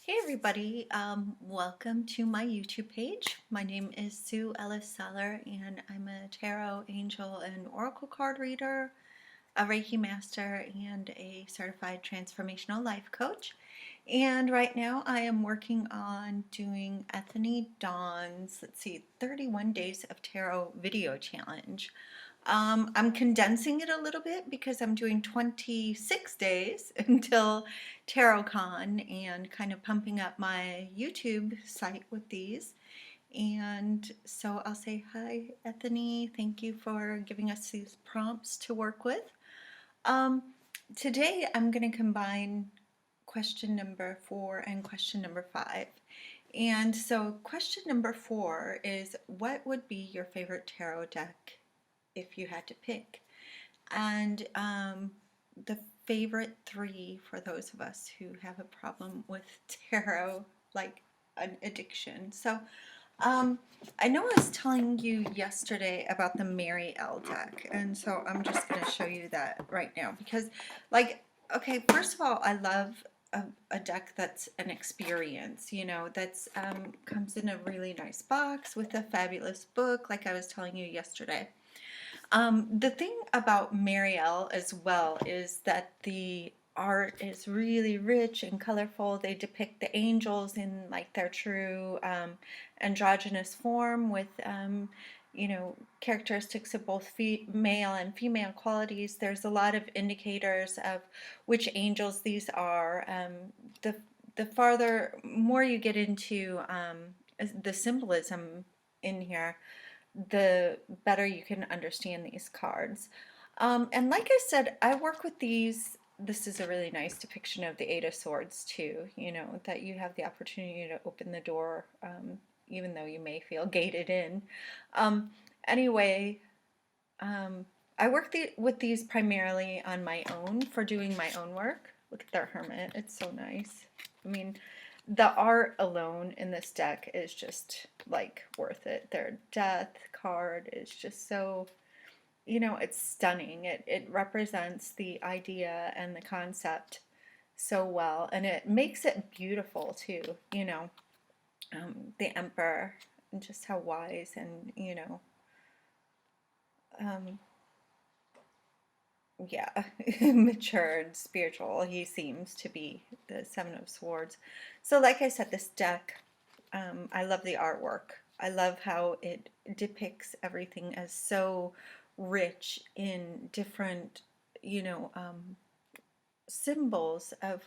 Hey everybody, welcome to my YouTube page. My name is Sue Ellis-Saller and I'm a tarot, angel, and oracle card reader, a Reiki master, and a certified transformational life coach. And right now I am working on doing Anthony Dawn's, 31 Days of Tarot video challenge. I'm condensing it a little bit because I'm doing 26 days until TarotCon and kind of pumping up my YouTube site with these. And so I'll say hi, Ethany. Thank you for giving us these prompts to work with. Um, Today I'm going to combine question number 4 and question number 5. And so question number 4 is, what would be your favorite tarot deck if you had to pick? And the favorite 3 for those of us who have a problem with tarot, like an addiction. So um, I know I was telling you yesterday about the Mary L deck, and so I'm just going to show you that right now because, like, okay, first of all, I love a deck that's an experience, that's comes in a really nice box with a fabulous book, like I was telling you yesterday. The thing about Marielle as well is that the art is really rich and colorful. They depict the angels in like their true androgynous form with characteristics of both male and female qualities. There's a lot of indicators of which angels these are. The the farther more you get into the symbolism in here, the better you can understand these cards. And like I said, I work with these. This is a really nice depiction of the Eight of Swords too, that you have the opportunity to open the door, even though you may feel gated in. Um, anyway, I work with these primarily on my own for doing my own work. Look at their hermit. It's so nice. I mean, the art alone in this deck is just like worth it. Their death card is just so, it's stunning. It represents the idea and the concept so well, and it makes it beautiful too, the Emperor, and just how wise and, um, yeah, matured, spiritual he seems to be, the Seven of Swords. So like I said, this deck, I love the artwork. I love how it depicts everything as so rich in different, symbols of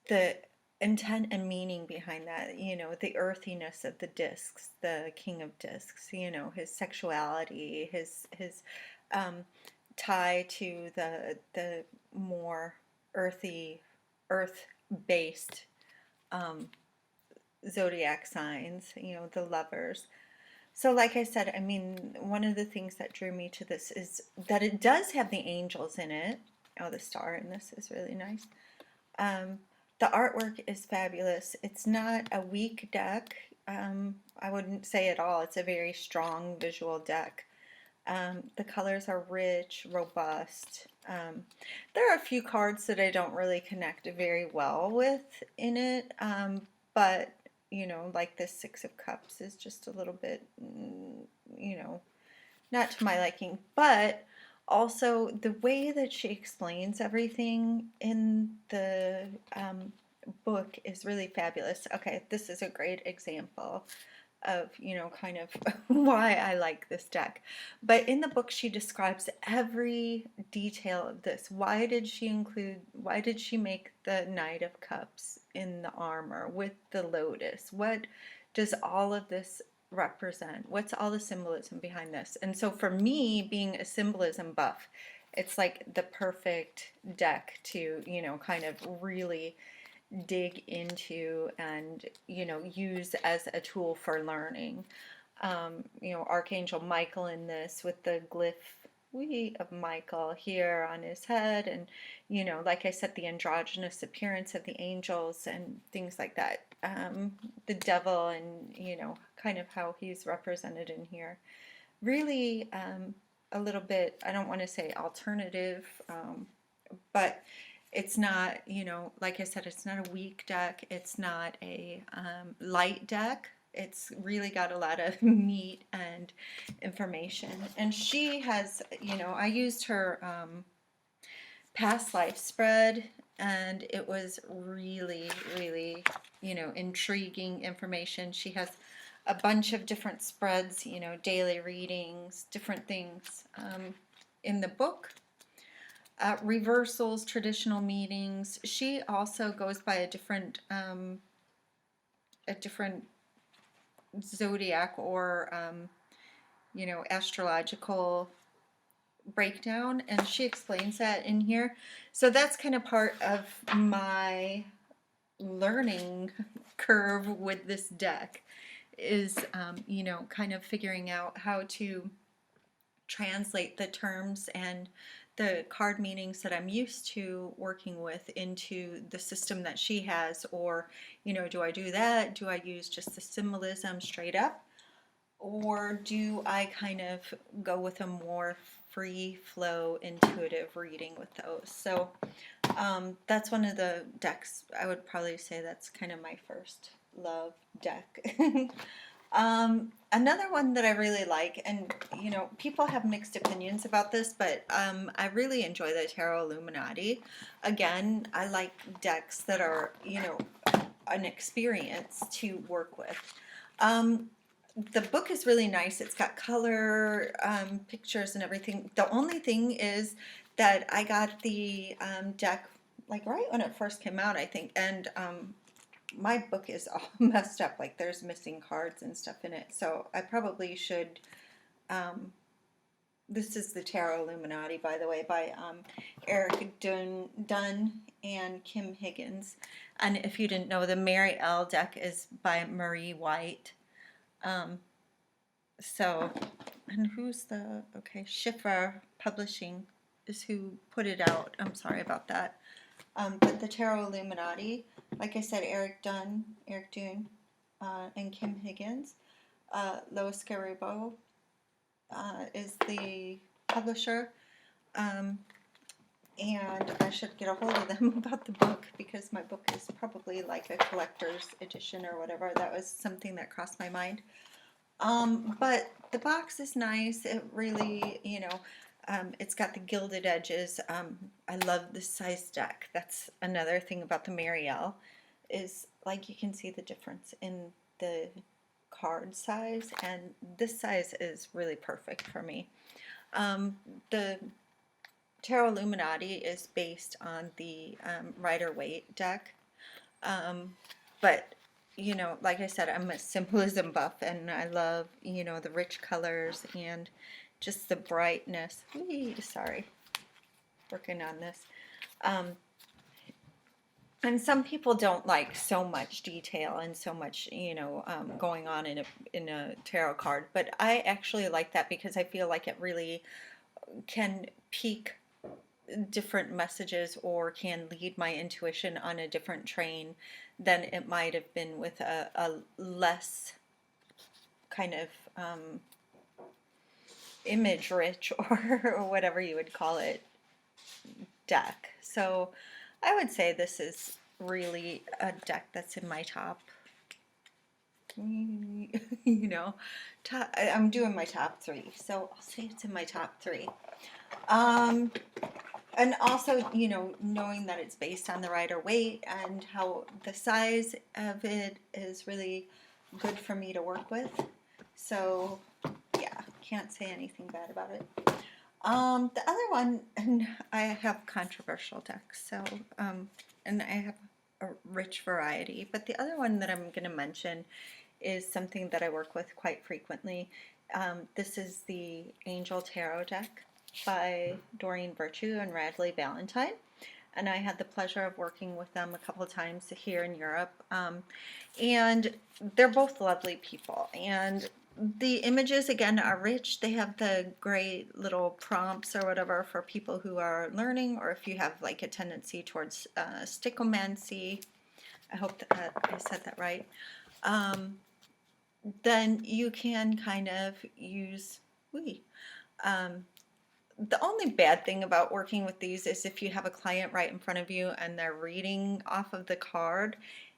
the intent and meaning behind that, the earthiness of the discs, the king of discs, his sexuality, his um, tie to the more earthy, earth-based um, zodiac signs, the lovers. So like I said, I mean, one of the things that drew me to this is that it does have the angels in it. Oh, the star in this is really nice. Um, the artwork is fabulous. It's not a weak deck. I wouldn't say at all. It's a very strong visual deck. The colors are rich, robust. There are a few cards that I don't really connect very well with in it, but like this Six of Cups is just a little bit, not to my liking. But also the way that she explains everything in the book is really fabulous. Okay, this is a great example of, kind of why I like this deck. But in the book, she describes every detail of this. Why did she make the Knight of Cups in the armor with the lotus? What does all of this represent? What's all the symbolism behind this? And so for me, being a symbolism buff, it's like the perfect deck to, kind of really dig into and use as a tool for learning. Archangel Michael in this with the glyph of Michael here on his head, and like I said, the androgynous appearance of the angels and things like that. The devil and kind of how he's represented in here. Really, a little bit, I don't want to say alternative, but It's not, like I said, it's not a weak deck. It's not a light deck. It's really got a lot of meat and information. And she has, I used her past life spread, and it was really, really, intriguing information. She has a bunch of different spreads, daily readings, different things in the book. Reversals, traditional meanings. She also goes by a different zodiac or astrological breakdown, and she explains that in here. So that's kind of part of my learning curve with this deck is kind of figuring out how to translate the terms and the card meanings that I'm used to working with into the system that she has, or do I do that? Do I use just the symbolism straight up, or do I kind of go with a more free flow intuitive reading with those? So that's one of the decks. I would probably say that's kind of my first love deck. Another one that I really like, and people have mixed opinions about this, but I really enjoy the Tarot Illuminati. Again, I like decks that are an experience to work with. The book is really nice. It's got color, pictures, and everything. The only thing is that I got the deck like right when it first came out, I think, and my book is all messed up. Like there's missing cards and stuff in it. So I probably should. This is the Tarot Illuminati, by the way, by Eric Dunn and Kim Higgins. And if you didn't know, the Mary L deck is by Marie White. So, and who's Schiffer Publishing is who put it out. I'm sorry about that. But the Tarot Illuminati, like I said, Eric Dunn, and Kim Higgins. Lois Garibo is the publisher. And I should get a hold of them about the book, because my book is probably like a collector's edition or whatever. That was something that crossed my mind. But the box is nice. It really, it's got the gilded edges. I love this size deck. That's another thing about the Marielle, is like you can see the difference in the card size, and this size is really perfect for me. The Tarot Illuminati is based on the Rider-Waite deck, but like I said, I'm a symbolism buff, and I love the rich colors and just the brightness. Sorry, working on this. And some people don't like so much detail and so much going on in a tarot card, but I actually like that because I feel like it really can pique different messages or can lead my intuition on a different train than it might have been with a less kind of image rich or whatever you would call it deck. So I would say this is really a deck that's in my top, I'm doing my top 3, so I'll say it's in my top 3. And also, knowing that it's based on the Rider-Waite and how the size of it is really good for me to work with. So, yeah, can't say anything bad about it. The other one, and I have controversial decks, so, and I have a rich variety, but the other one that I'm going to mention is something that I work with quite frequently. This is the Angel Tarot deck by Doreen Virtue and Radley Valentine, and I had the pleasure of working with them a couple of times here in Europe, and they're both lovely people, and the images again are rich. They have the great little prompts or whatever for people who are learning, or if you have like a tendency towards stichomancy, I hope that I said that right, then you can kind of use The only bad thing about working with these is if you have a client right in front of you and they're reading off of the card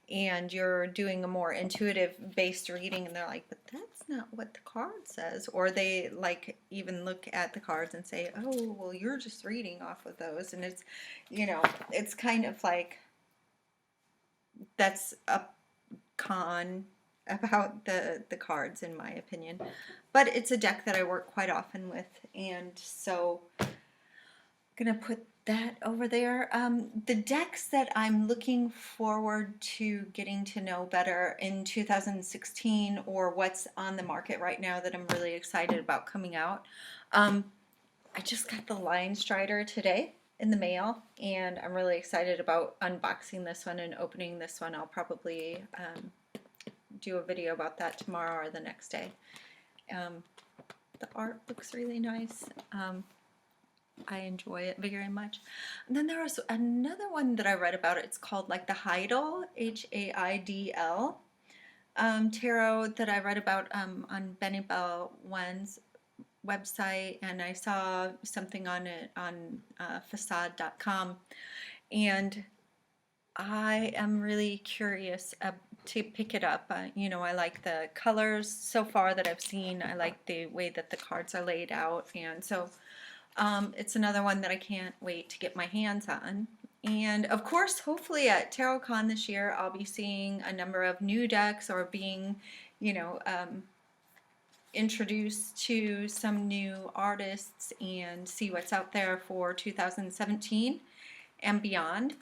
and you're doing a more intuitive based reading and they're like, but that's not what the card says. Or they like even look at the cards and say, oh, well, you're just reading off of those. And it's, you know, it's kind of like that's a con about the cards in my opinion. But it's a deck that I work quite often with, and so I'm gonna put that over there. The decks that I'm looking forward to getting to know better in 2016, or what's on the market right now that I'm really excited about coming out. I just got the Lion Strider today in the mail, and I'm really excited about unboxing this one and opening this one. I'll probably do a video about that tomorrow or the next day. The art looks really nice. I enjoy it very much. And then there was another one that I read about. It's called like the Heidel, Haidl, tarot that I read about on Benny Bell One's website, and I saw something on it on facade.com, and I am really curious to pick it up. You know, I like the colors so far that I've seen. I like the way that the cards are laid out, and so it's another one that I can't wait to get my hands on. And of course, hopefully at TarotCon this year, I'll be seeing a number of new decks or being, you know, introduced to some new artists and see what's out there for 2017 and beyond.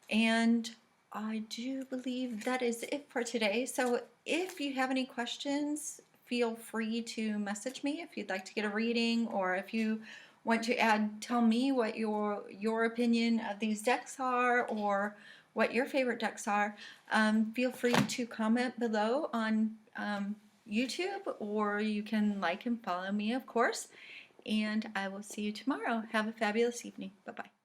And I do believe that is it for today. So if you have any questions, feel free to message me if you'd like to get a reading, or if you want to tell me what your opinion of these decks are, or what your favorite decks are. Feel free to comment below on YouTube, or you can like and follow me, of course. And I will see you tomorrow. Have a fabulous evening. Bye-bye.